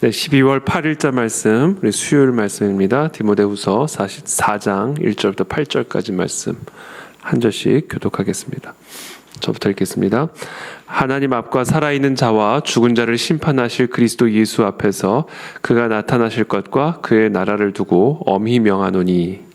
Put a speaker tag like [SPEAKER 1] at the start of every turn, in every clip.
[SPEAKER 1] 네, 12월 8일자 말씀, 우리 수요일 말씀입니다. 디모데후서 4장 1절부터 8절까지 말씀 한 절씩 교독하겠습니다. 저부터 읽겠습니다. 하나님 앞과 살아있는 자와 죽은 자를 심판하실 그리스도 예수 앞에서 그가 나타나실 것과 그의 나라를 두고 엄히 명하노니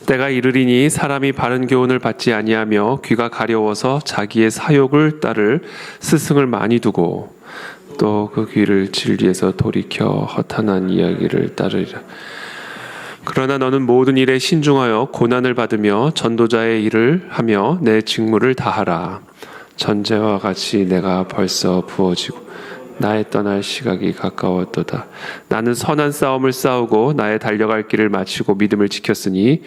[SPEAKER 1] 때가 이르리니 사람이 바른 교훈을 받지 아니하며 귀가 가려워서 자기의 사욕을 따를 스승을 많이 두고 또 그 귀를 진리에서 돌이켜 허탄한 이야기를 따르리라. 그러나 너는 모든 일에 신중하여 고난을 받으며 전도자의 일을 하며 내 직무를 다하라. 전제와 같이 내가 벌써 부어지고 나의 떠날 시각이 가까웠도다. 나는 선한 싸움을 싸우고 나의 달려갈 길을 마치고 믿음을 지켰으니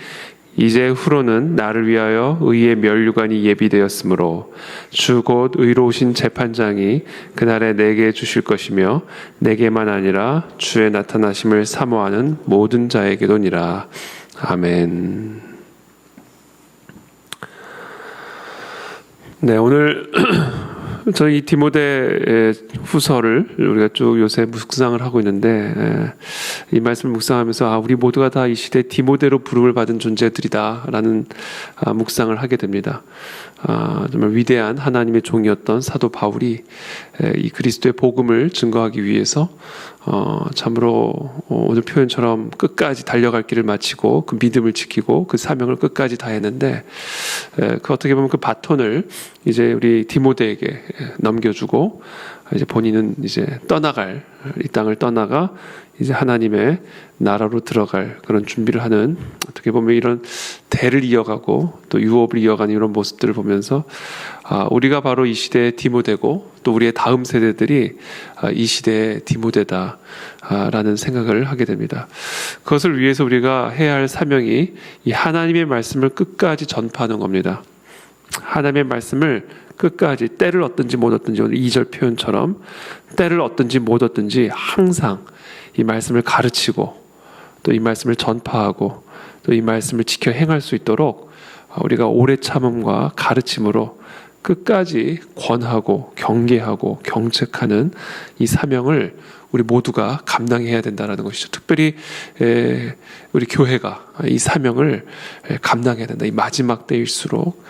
[SPEAKER 1] 이제 후로는 나를 위하여 의의 면류관이 예비되었으므로 주 곧 의로우신 재판장이 그날에 내게 주실 것이며 내게만 아니라 주의 나타나심을 사모하는 모든 자에게도니라. 아멘. 네, 오늘 저희 디모데 후서를 우리가 쭉 요새 묵상을 하고 있는데 이 말씀을 묵상하면서 우리 모두가 다 이 시대 디모데로 부름을 받은 존재들이다라는 묵상을 하게 됩니다. 정말 위대한 하나님의 종이었던 사도 바울이 이 그리스도의 복음을 증거하기 위해서 참으로 오늘 표현처럼 끝까지 달려갈 길을 마치고 그 믿음을 지키고 그 사명을 끝까지 다했는데 그 어떻게 보면 그 바톤을 이제 우리 디모데에게 넘겨주고 이제 본인은 이제 떠나갈 이 땅을 떠나가 이제 하나님의 나라로 들어갈 그런 준비를 하는 어떻게 보면 이런 대를 이어가고 또 유업을 이어가는 이런 모습들을 보면서 우리가 바로 이 시대의 디모데고 또 우리의 다음 세대들이 이 시대의 디모데다라는 생각을 하게 됩니다. 그것을 위해서 우리가 해야 할 사명이 이 하나님의 말씀을 끝까지 전파하는 겁니다. 하나님의 말씀을 끝까지 때를 얻든지 못 얻든지 오늘 2절 표현처럼 때를 얻든지 못 얻든지 항상 이 말씀을 가르치고 또 이 말씀을 전파하고 또 이 말씀을 지켜 행할 수 있도록 우리가 오래 참음과 가르침으로 끝까지 권하고 경계하고 경책하는 이 사명을 우리 모두가 감당해야 된다는 것이죠. 특별히 우리 교회가 이 사명을 감당해야 된다. 이 마지막 때일수록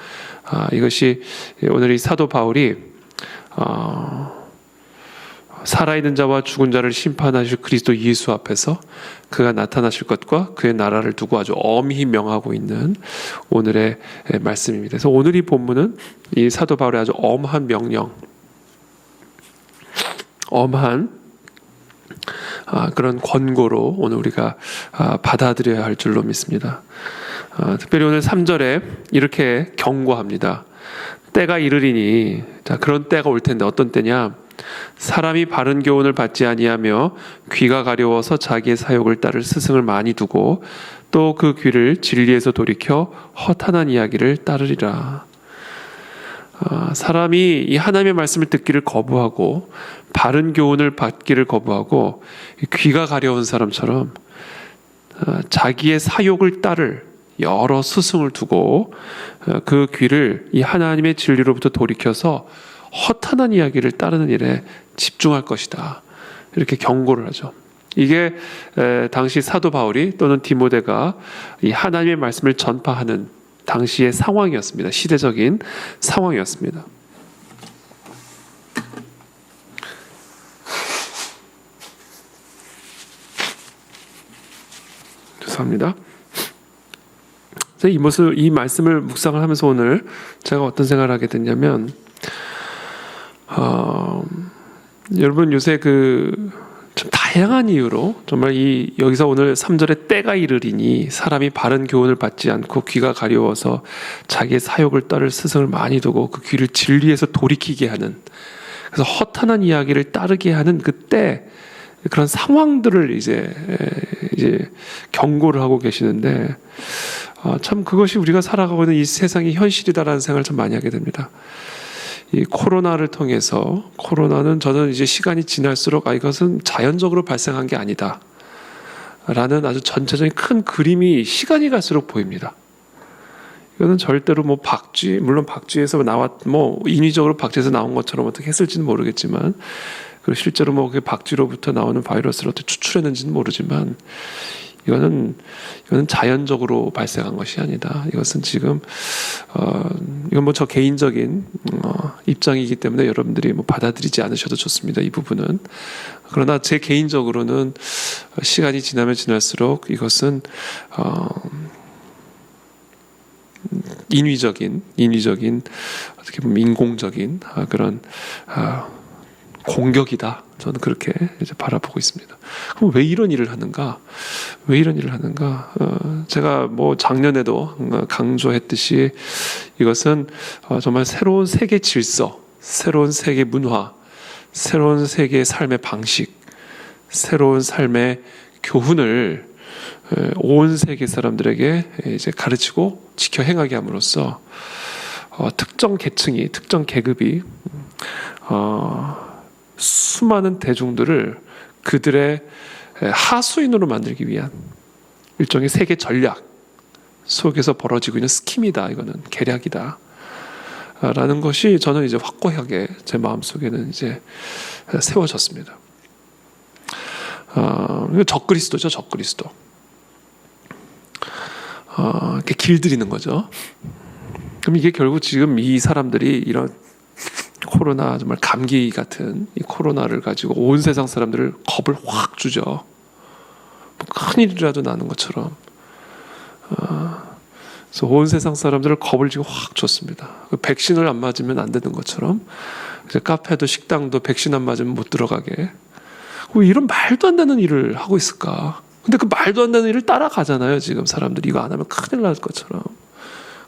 [SPEAKER 1] 이것이 오늘 이 사도 바울이 살아있는 자와 죽은 자를 심판하실 그리스도 예수 앞에서 그가 나타나실 것과 그의 나라를 두고 아주 엄히 명하고 있는 오늘의 말씀입니다. 그래서 오늘 이 본문은 이 사도 바울의 아주 엄한 명령, 엄한 그런 권고로 오늘 우리가 받아들여야 할 줄로 믿습니다. 특별히 오늘 3절에 이렇게 경고합니다. 때가 이르리니, 자, 그런 때가 올 텐데 어떤 때냐? 사람이 바른 교훈을 받지 아니하며 귀가 가려워서 자기의 사욕을 따를 스승을 많이 두고 또 그 귀를 진리에서 돌이켜 허탄한 이야기를 따르리라. 사람이 이 하나님의 말씀을 듣기를 거부하고 바른 교훈을 받기를 거부하고 귀가 가려운 사람처럼 자기의 사욕을 따를 여러 스승을 두고 그 귀를 이 하나님의 진리로부터 돌이켜서 허탄한 이야기를 따르는 일에 집중할 것이다. 이렇게 경고를 하죠. 이게 당시 사도 바울이 또는 디모데가 이 하나님의 말씀을 전파하는 당시의 상황이었습니다. 시대적인 상황이었습니다. 죄송합니다. 이 말씀을 묵상을 하면서 오늘 제가 어떤 생각을 하게 됐냐면 여러분 요새 좀 다양한 이유로 정말 여기서 오늘 3절에 때가 이르리니 사람이 바른 교훈을 받지 않고 귀가 가려워서 자기의 사욕을 따를 스승을 많이 두고 그 귀를 진리에서 돌이키게 하는, 그래서 허탄한 이야기를 따르게 하는 그때 그런 상황들을 이제 경고를 하고 계시는데 참 그것이 우리가 살아가고 있는 이 세상의 현실이다라는 생각을 참 많이 하게 됩니다. 이 코로나를 통해서, 코로나는 저는 이제 시간이 지날수록 이것은 자연적으로 발생한 게 아니다. 라는 아주 전체적인 큰 그림이 시간이 갈수록 보입니다. 이거는 절대로 뭐 물론 박쥐에서 인위적으로 박쥐에서 나온 것처럼 어떻게 했을지는 모르겠지만, 그리고 실제로 뭐 박쥐로부터 나오는 바이러스를 어떻게 추출했는지는 모르지만, 이거는 자연적으로 발생한 것이 아니다. 이것은 지금 이건 뭐 저 개인적인 입장이기 때문에 여러분들이 뭐 받아들이지 않으셔도 좋습니다. 이 부분은. 그러나 제 개인적으로는 시간이 지나면 지날수록 이것은 인위적인 어떻게 보면 인공적인 그런 공격이다. 저는 그렇게 이제 바라보고 있습니다. 그럼 왜 이런 일을 하는가? 제가 뭐 작년에도 강조했듯이 이것은 정말 새로운 세계 질서, 새로운 세계 문화, 새로운 세계의 삶의 방식, 새로운 삶의 교훈을 온 세계 사람들에게 이제 가르치고 지켜 행하게 함으로써 특정 계층이, 특정 계급이 수많은 대중들을 그들의 하수인으로 만들기 위한 일종의 세계 전략 속에서 벌어지고 있는 스킴이다. 이거는 계략이다. 라는 것이 저는 이제 확고하게 제 마음속에는 이제 세워졌습니다. 적그리스도죠, 적그리스도. 이렇게 길들이는 거죠. 그럼 이게 결국 지금 이 사람들이 이런 코로나, 정말 감기 같은 이 코로나를 가지고 온 세상 사람들을 겁을 확 주죠. 뭐 큰일이라도 나는 것처럼. 그래서 온 세상 사람들을 겁을 지금 확 줬습니다. 백신을 안 맞으면 안 되는 것처럼, 이제 카페도 식당도 백신 안 맞으면 못 들어가게. 왜 이런 말도 안 되는 일을 하고 있을까? 근데 그 말도 안 되는 일을 따라가잖아요. 지금 사람들이 이거 안 하면 큰일 날 것처럼.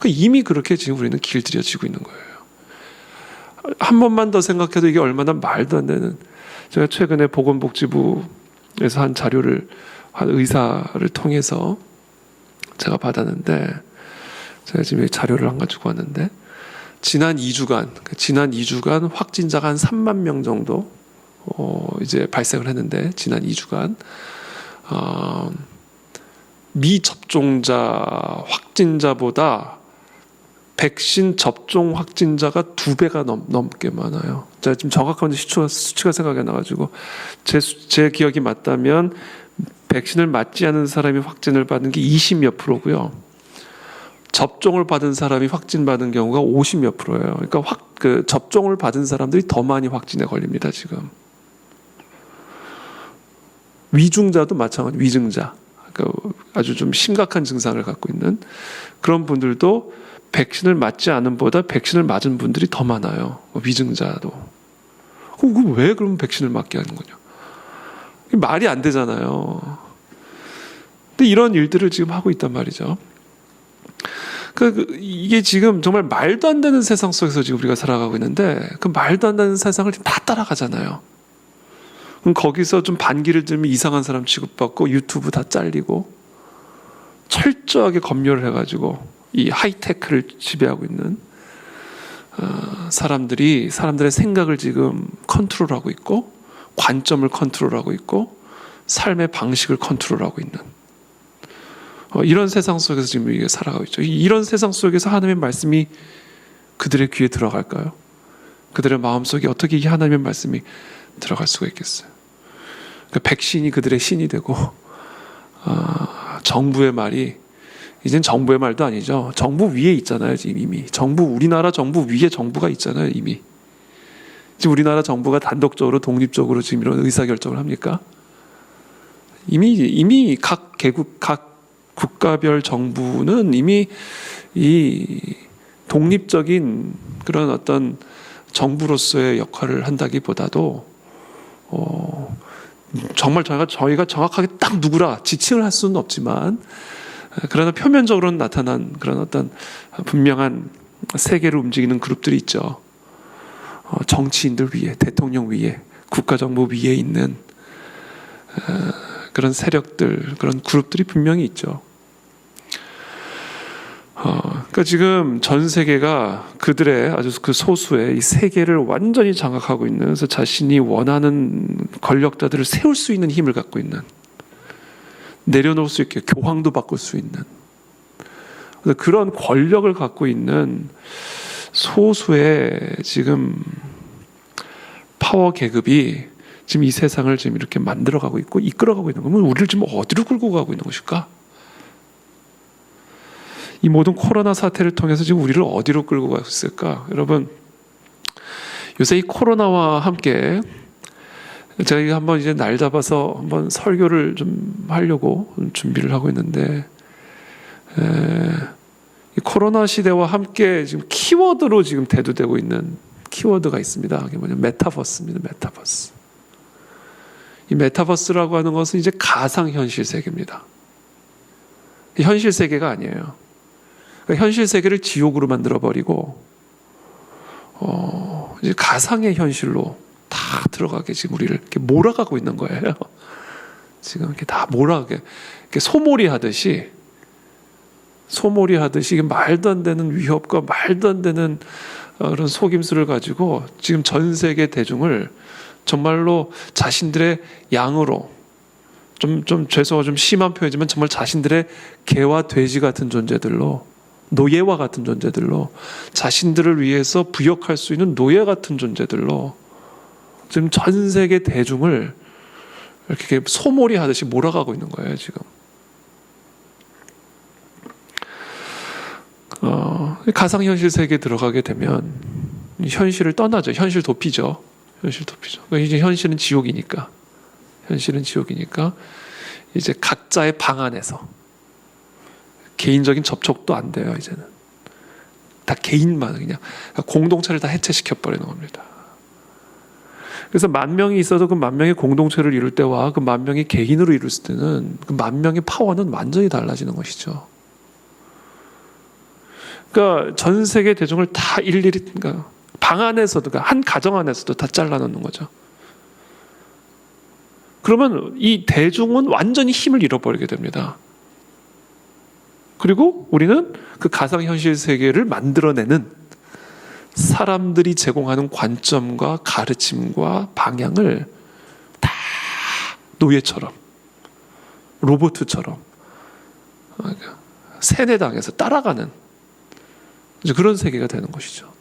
[SPEAKER 1] 이미 그렇게 지금 우리는 길들여지고 있는 거예요. 한 번만 더 생각해도 이게 얼마나 말도 안 되는. 제가 최근에 보건복지부에서 한 자료를 한 의사를 통해서 제가 받았는데, 제가 지금 자료를 안 가지고 왔는데, 지난 2주간 확진자가 한 3만 명 정도 이제 발생을 했는데, 지난 2주간 미접종자 확진자보다 백신 접종 확진자가 2배가 넘게 많아요. 제가 지금 정확한 수치가 생각이 안 나가지고, 제 기억이 맞다면 백신을 맞지 않은 사람이 확진을 받은 게 20몇 %고요. 접종을 받은 사람이 확진받은 경우가 50몇 %예요. 그러니까 접종을 받은 사람들이 더 많이 확진에 걸립니다, 지금. 위중자도 마찬가지, 위중자. 그러니까 아주 좀 심각한 증상을 갖고 있는 그런 분들도 백신을 맞지 않은 보다 백신을 맞은 분들이 더 많아요. 위중자도. 왜 그러면 백신을 맞게 하는 거냐? 말이 안 되잖아요. 근데 이런 일들을 지금 하고 있단 말이죠. 이게 지금 정말 말도 안 되는 세상 속에서 지금 우리가 살아가고 있는데, 그 말도 안 되는 세상을 다 따라가잖아요. 그럼 거기서 좀 반기를 들면 이상한 사람 취급받고 유튜브 다 잘리고, 철저하게 검열을 해가지고 이 하이테크를 지배하고 있는 사람들의 생각을 지금 컨트롤하고 있고, 관점을 컨트롤하고 있고, 삶의 방식을 컨트롤하고 있는 이런 세상 속에서 지금 우리가 살아가고 있죠. 이런 세상 속에서 하나님의 말씀이 그들의 귀에 들어갈까요? 그들의 마음속에 어떻게 이 하나님의 말씀이 들어갈 수가 있겠어요? 그러니까 백신이 그들의 신이 되고, 정부의 말이 이젠 정부의 말도 아니죠. 정부 위에 있잖아요, 지금 이미. 우리나라 정부 위에 정부가 있잖아요, 이미. 지금 우리나라 정부가 단독적으로, 독립적으로 지금 이런 의사결정을 합니까? 이미 각 국가별 정부는 이미 이 독립적인 그런 어떤 정부로서의 역할을 한다기보다도, 정말 저희가 정확하게 딱 누구라 지칭을 할 수는 없지만, 그러나 표면적으로는 나타난 그런 어떤 분명한 세계를 움직이는 그룹들이 있죠. 정치인들 위에, 대통령 위에, 국가정부 위에 있는 그런 세력들, 그런 그룹들이 분명히 있죠. 그러니까 지금 전 세계가 그들의 아주 그 소수의 이 세계를 완전히 장악하고 있는, 그래서 자신이 원하는 권력자들을 세울 수 있는 힘을 갖고 있는, 내려놓을 수 있게 교황도 바꿀 수 있는 그런 권력을 갖고 있는 소수의 지금 파워 계급이 지금 이 세상을 지금 이렇게 만들어가고 있고 이끌어가고 있는 거면 우리를 지금 어디로 끌고 가고 있는 것일까? 이 모든 코로나 사태를 통해서 지금 우리를 어디로 끌고 가고 있을까? 여러분, 요새 이 코로나와 함께 저희가 한번 이제 날 잡아서 한번 설교를 좀 하려고 준비를 하고 있는데, 이 코로나 시대와 함께 지금 키워드로 지금 대두되고 있는 키워드가 있습니다. 그게 뭐냐면 메타버스입니다. 메타버스. 이 메타버스라고 하는 것은 이제 가상현실 세계입니다. 현실 세계가 아니에요. 그러니까 현실 세계를 지옥으로 만들어버리고, 이제 가상의 현실로 다 들어가게 지금 우리를 이렇게 몰아가고 있는 거예요. 지금 이렇게 다 몰아가게, 이렇게 소몰이 하듯이 말도 안 되는 위협과 말도 안 되는 그런 속임수를 가지고 지금 전 세계 대중을 정말로 자신들의 양으로 좀 죄송하고 좀 심한 표현이지만 정말 자신들의 개와 돼지 같은 존재들로 노예와 같은 존재들로 자신들을 위해서 부역할 수 있는 노예 같은 존재들로 지금 전 세계 대중을 이렇게 소몰이 하듯이 몰아가고 있는 거예요 지금. 가상현실 세계에 들어가게 되면 현실을 떠나죠. 현실 도피죠. 이제 현실은 지옥이니까 이제 각자의 방 안에서 개인적인 접촉도 안 돼요. 이제는 다 개인만 그냥 공동체를 다 해체시켜 버리는 겁니다. 그래서 10,000명이 있어도 그 10,000명의 공동체를 이룰 때와 그 10,000명이 개인으로 이룰 때는 그 10,000명의 파워는 완전히 달라지는 것이죠. 그러니까 전 세계 대중을 다 일일이 그러니까 방 안에서도 그러니까 한 가정 안에서도 다 잘라놓는 거죠. 그러면 이 대중은 완전히 힘을 잃어버리게 됩니다. 그리고 우리는 그 가상현실 세계를 만들어내는 사람들이 제공하는 관점과 가르침과 방향을 다 노예처럼 로봇처럼 세뇌당해서 따라가는 이제 그런 세계가 되는 것이죠.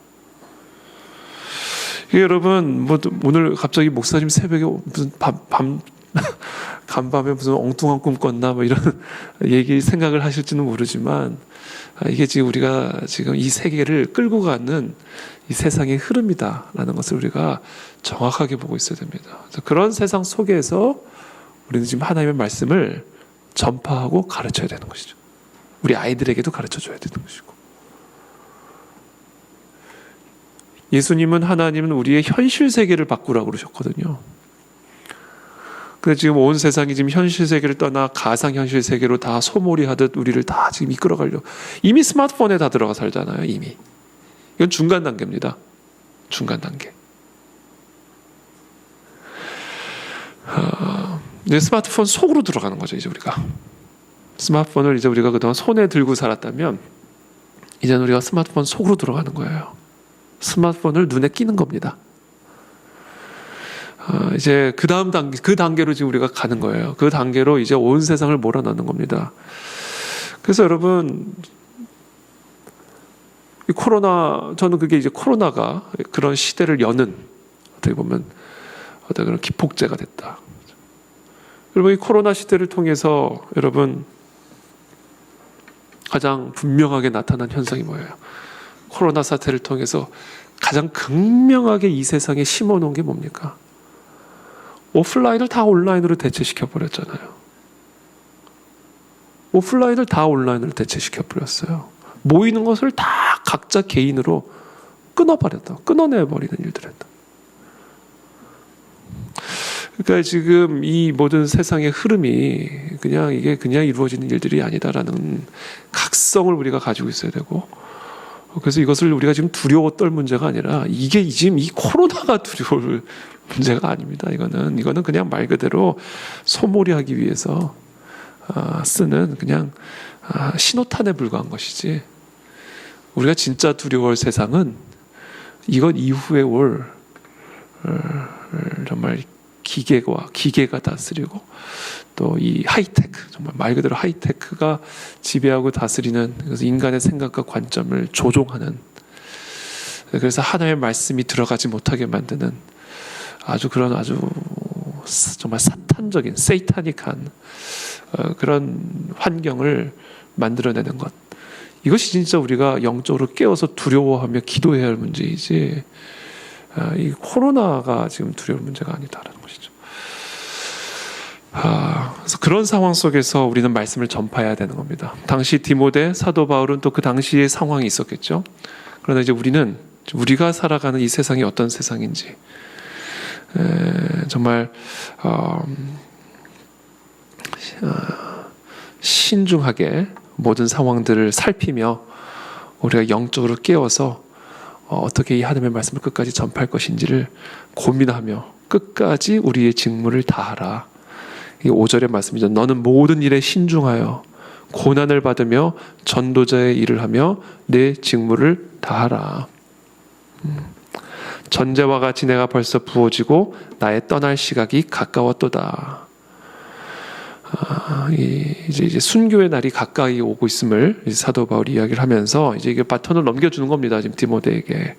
[SPEAKER 1] 여러분, 오늘 갑자기 목사님 새벽에 무슨 간밤에 무슨 엉뚱한 꿈 꿨나 이런 얘기 생각을 하실지는 모르지만 이게 지금 우리가 지금 이 세계를 끌고 가는 이 세상의 흐름이다라는 것을 우리가 정확하게 보고 있어야 됩니다. 그래서 그런 세상 속에서 우리는 지금 하나님의 말씀을 전파하고 가르쳐야 되는 것이죠. 우리 아이들에게도 가르쳐줘야 되는 것이고. 예수님은 하나님은 우리의 현실 세계를 바꾸라고 그러셨거든요. 그래서 지금 온 세상이 지금 현실 세계를 떠나 가상 현실 세계로 다 소몰이 하듯 우리를 다 지금 이끌어가려고 이미 스마트폰에 다 들어가 살잖아요. 이미 이건 중간 단계입니다. 중간 단계. 이제 스마트폰 속으로 들어가는 거죠. 이제 우리가 스마트폰을 이제 우리가 그동안 손에 들고 살았다면 이제는 우리가 스마트폰 속으로 들어가는 거예요. 스마트폰을 눈에 끼는 겁니다. 이제 그 다음 단계, 그 단계로 지금 우리가 가는 거예요. 그 단계로 이제 온 세상을 몰아넣는 겁니다. 그래서 여러분, 이 코로나, 저는 그게 이제 코로나가 그런 시대를 여는 어떻게 보면 어떤 그런 기폭제가 됐다. 여러분, 이 코로나 시대를 통해서 여러분 가장 분명하게 나타난 현상이 뭐예요? 코로나 사태를 통해서 가장 극명하게 이 세상에 심어놓은 게 뭡니까? 오프라인을 다 온라인으로 대체시켜 버렸잖아요. 오프라인을 다 온라인으로 대체시켜 버렸어요. 모이는 것을 다 각자 개인으로 끊어내버리는 일들을 했다. 그러니까 지금 이 모든 세상의 흐름이 이게 그냥 이루어지는 일들이 아니다라는 각성을 우리가 가지고 있어야 되고, 그래서 이것을 우리가 지금 두려워 떨 문제가 아니라 이게 지금 이 코로나가 두려울 문제가 아닙니다. 이거는 그냥 말 그대로 소몰이하기 위해서 쓰는 그냥 신호탄에 불과한 것이지. 우리가 진짜 두려워할 세상은 이것 이후에 올 정말 기계가 다스리고 또 또 이 하이테크, 정말 말 그대로 하이테크가 지배하고 다스리는, 그래서 인간의 생각과 관점을 조종하는, 그래서 하나님의 말씀이 들어가지 못하게 만드는 아주 정말 사탄적인 세이타닉한 그런 환경을 만들어내는 것, 이것이 진짜 우리가 영적으로 깨어서 두려워하며 기도해야 할 문제이지, 이 코로나가 지금 두려울 문제가 아니다라는 것이죠. 그래서 그런 상황 속에서 우리는 말씀을 전파해야 되는 겁니다. 당시 디모데, 사도 바울은 또 그 당시의 상황이 있었겠죠. 그러나 이제 우리가 살아가는 이 세상이 어떤 세상인지 정말 신중하게 모든 상황들을 살피며 우리가 영적으로 깨어서 어떻게 이 하나님의 말씀을 끝까지 전파할 것인지를 고민하며 끝까지 우리의 직무를 다하라. 이 5절의 말씀이죠. 너는 모든 일에 신중하여 고난을 받으며 전도자의 일을 하며 내 직무를 다하라. 전제와 같이 내가 벌써 부어지고 나의 떠날 시각이 가까웠도다. 이제 순교의 날이 가까이 오고 있음을 사도 바울이 이야기를 하면서 이제 이게 바톤을 넘겨주는 겁니다. 지금 디모데에게.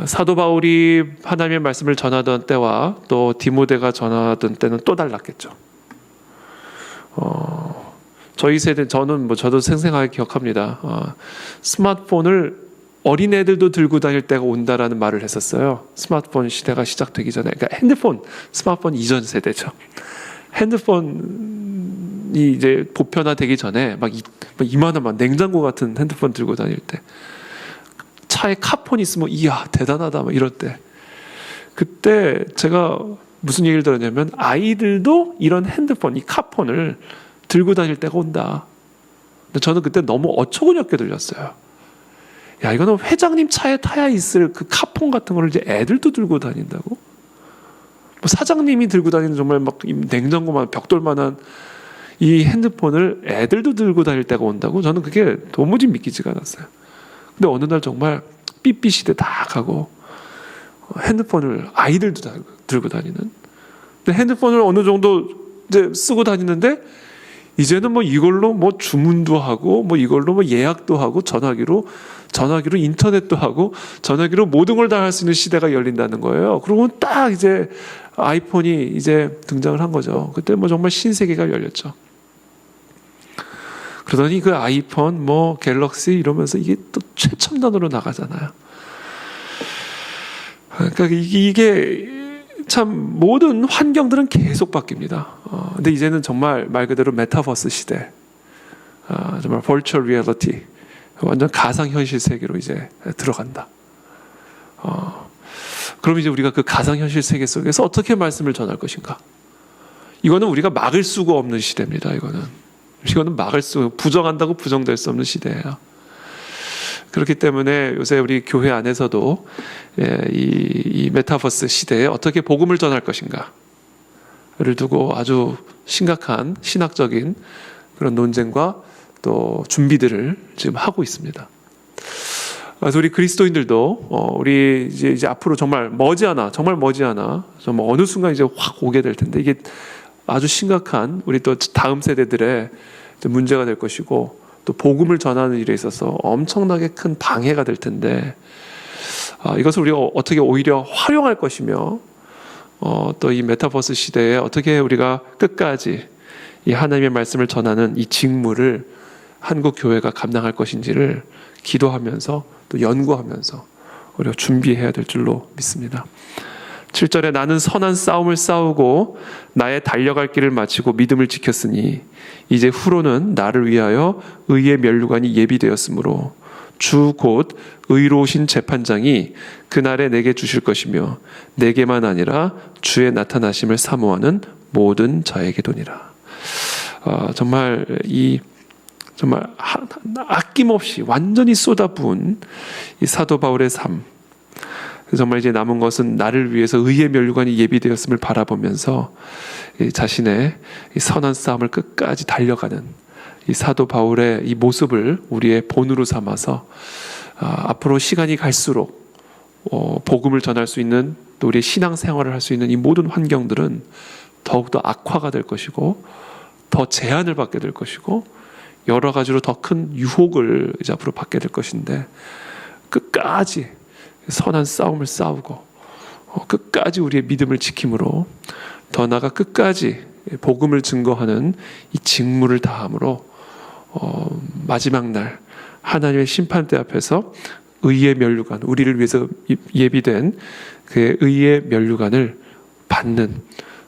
[SPEAKER 1] 사도 바울이 하나님의 말씀을 전하던 때와 또 디모데가 전하던 때는 또 달랐겠죠. 저희 세대, 저도 생생하게 기억합니다. 스마트폰을 어린애들도 들고 다닐 때가 온다라는 말을 했었어요. 스마트폰 시대가 시작되기 전에. 그러니까 스마트폰 이전 세대죠. 핸드폰이 이제 보편화되기 전에 막 이만한 냉장고 같은 핸드폰 들고 다닐 때, 차에 카폰 있으면 이야 대단하다 막 이럴 때, 그때 제가 무슨 얘기를 들었냐면 아이들도 이런 핸드폰, 이 카폰을 들고 다닐 때가 온다. 근데 저는 그때 너무 어처구니없게 들렸어요. 야, 이거는 회장님 차에 타야 있을 그 카폰 같은 거를 이제 애들도 들고 다닌다고? 뭐 사장님이 들고 다니는 정말 막 냉장고만 벽돌만한 이 핸드폰을 애들도 들고 다닐 때가 온다고? 저는 그게 도무지 믿기지가 않았어요. 근데 어느 날 정말 삐삐 시대 다 가고 핸드폰을 아이들도 다 들고 다니는. 근데 핸드폰을 어느 정도 이제 쓰고 다니는데 이제는 뭐 이걸로 뭐 주문도 하고 뭐 이걸로 뭐 예약도 하고 전화기로 인터넷도 하고 전화기로 모든 걸 다 할 수 있는 시대가 열린다는 거예요. 그리고 딱 이제 아이폰이 이제 등장을 한 거죠. 그때 뭐 정말 신세계가 열렸죠. 그러더니 그 아이폰, 뭐 갤럭시 이러면서 이게 또 최첨단으로 나가잖아요. 그러니까 이게 참 모든 환경들은 계속 바뀝니다. 근데 이제는 정말 말 그대로 메타버스 시대, 정말 버추얼 리얼리티, 완전 가상현실 세계로 이제 들어간다. 그럼 이제 우리가 그 가상현실 세계 속에서 어떻게 말씀을 전할 것인가? 이거는 우리가 막을 수가 없는 시대입니다. 이거는 부정한다고 부정될 수 없는 시대예요. 그렇기 때문에 요새 우리 교회 안에서도 이 메타버스 시대에 어떻게 복음을 전할 것인가를 두고 아주 심각한 신학적인 그런 논쟁과 또 준비들을 지금 하고 있습니다. 그래서 우리 그리스도인들도 우리 이제 앞으로 정말 어느 순간 이제 확 오게 될 텐데, 이게 아주 심각한 우리 또 다음 세대들의 문제가 될 것이고, 또 복음을 전하는 일에 있어서 엄청나게 큰 방해가 될 텐데, 이것을 우리가 어떻게 오히려 활용할 것이며, 또 이 메타버스 시대에 어떻게 우리가 끝까지 이 하나님의 말씀을 전하는 이 직무를 한국 교회가 감당할 것인지를 기도하면서 또 연구하면서 우리가 준비해야 될 줄로 믿습니다. 7절에 나는 선한 싸움을 싸우고 나의 달려갈 길을 마치고 믿음을 지켰으니 이제 후로는 나를 위하여 의의 면류관이 예비되었으므로 주 곧 의로우신 재판장이 그날에 내게 주실 것이며 내게만 아니라 주의 나타나심을 사모하는 모든 자에게도니라. 정말 아낌없이 완전히 쏟아부은 이 사도 바울의 삶, 정말 이제 남은 것은 나를 위해서 의의 면류관이 예비되었음을 바라보면서 자신의 이 선한 싸움을 끝까지 달려가는 이 사도 바울의 이 모습을 우리의 본으로 삼아서 앞으로 시간이 갈수록 복음을 전할 수 있는, 또 우리의 신앙생활을 할 수 있는 이 모든 환경들은 더욱더 악화가 될 것이고 더 제한을 받게 될 것이고 여러 가지로 더 큰 유혹을 이제 앞으로 받게 될 것인데 끝까지 선한 싸움을 싸우고 끝까지 우리의 믿음을 지킴으로 더 나아가 끝까지 복음을 증거하는 이 직무를 다함으로 마지막 날 하나님의 심판대 앞에서 의의 면류관, 우리를 위해서 예비된 그의 의의 면류관을 받는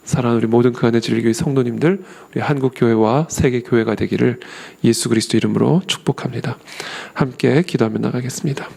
[SPEAKER 1] 사랑하는 우리 모든 그 안에 진리교회 성도님들, 우리 한국교회와 세계교회가 되기를 예수 그리스도 이름으로 축복합니다. 함께 기도하며 나가겠습니다.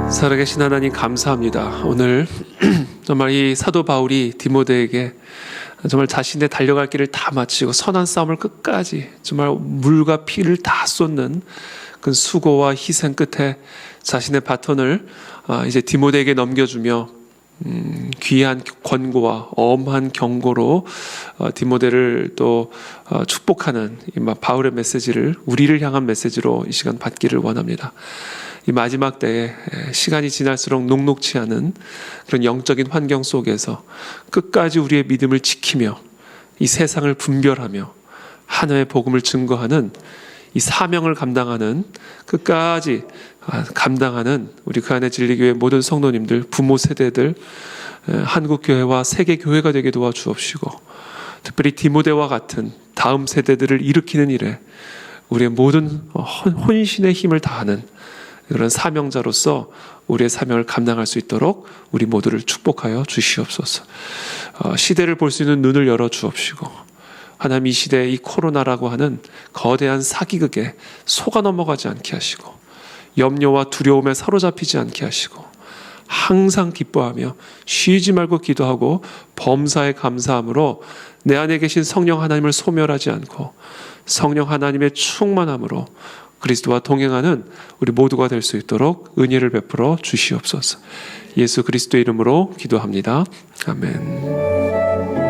[SPEAKER 1] 살아계신 하나님 감사합니다. 오늘 정말 이 사도 바울이 디모데에게 정말 자신의 달려갈 길을 다 마치고 선한 싸움을 끝까지 정말 물과 피를 다 쏟는 그 수고와 희생 끝에 자신의 바톤을 이제 디모데에게 넘겨주며 귀한 권고와 엄한 경고로 디모데를 또 축복하는 이 바울의 메시지를 우리를 향한 메시지로 이 시간 받기를 원합니다. 이 마지막 때에 시간이 지날수록 녹록치 않은 그런 영적인 환경 속에서 끝까지 우리의 믿음을 지키며 이 세상을 분별하며 하나의 복음을 증거하는 이 사명을 감당하는 끝까지 감당하는 우리 그 안에 진리교회 모든 성도님들, 부모 세대들, 한국교회와 세계교회가 되게 도와주옵시고 특별히 디모데와 같은 다음 세대들을 일으키는 일에 우리의 모든 혼신의 힘을 다하는 그런 사명자로서 우리의 사명을 감당할 수 있도록 우리 모두를 축복하여 주시옵소서. 시대를 볼 수 있는 눈을 열어 주옵시고 하나님 이 시대의 이 코로나라고 하는 거대한 사기극에 속아 넘어가지 않게 하시고 염려와 두려움에 사로잡히지 않게 하시고 항상 기뻐하며 쉬지 말고 기도하고 범사에 감사함으로 내 안에 계신 성령 하나님을 소멸하지 않고 성령 하나님의 충만함으로 그리스도와 동행하는 우리 모두가 될 수 있도록 은혜를 베풀어 주시옵소서. 예수 그리스도의 이름으로 기도합니다. 아멘.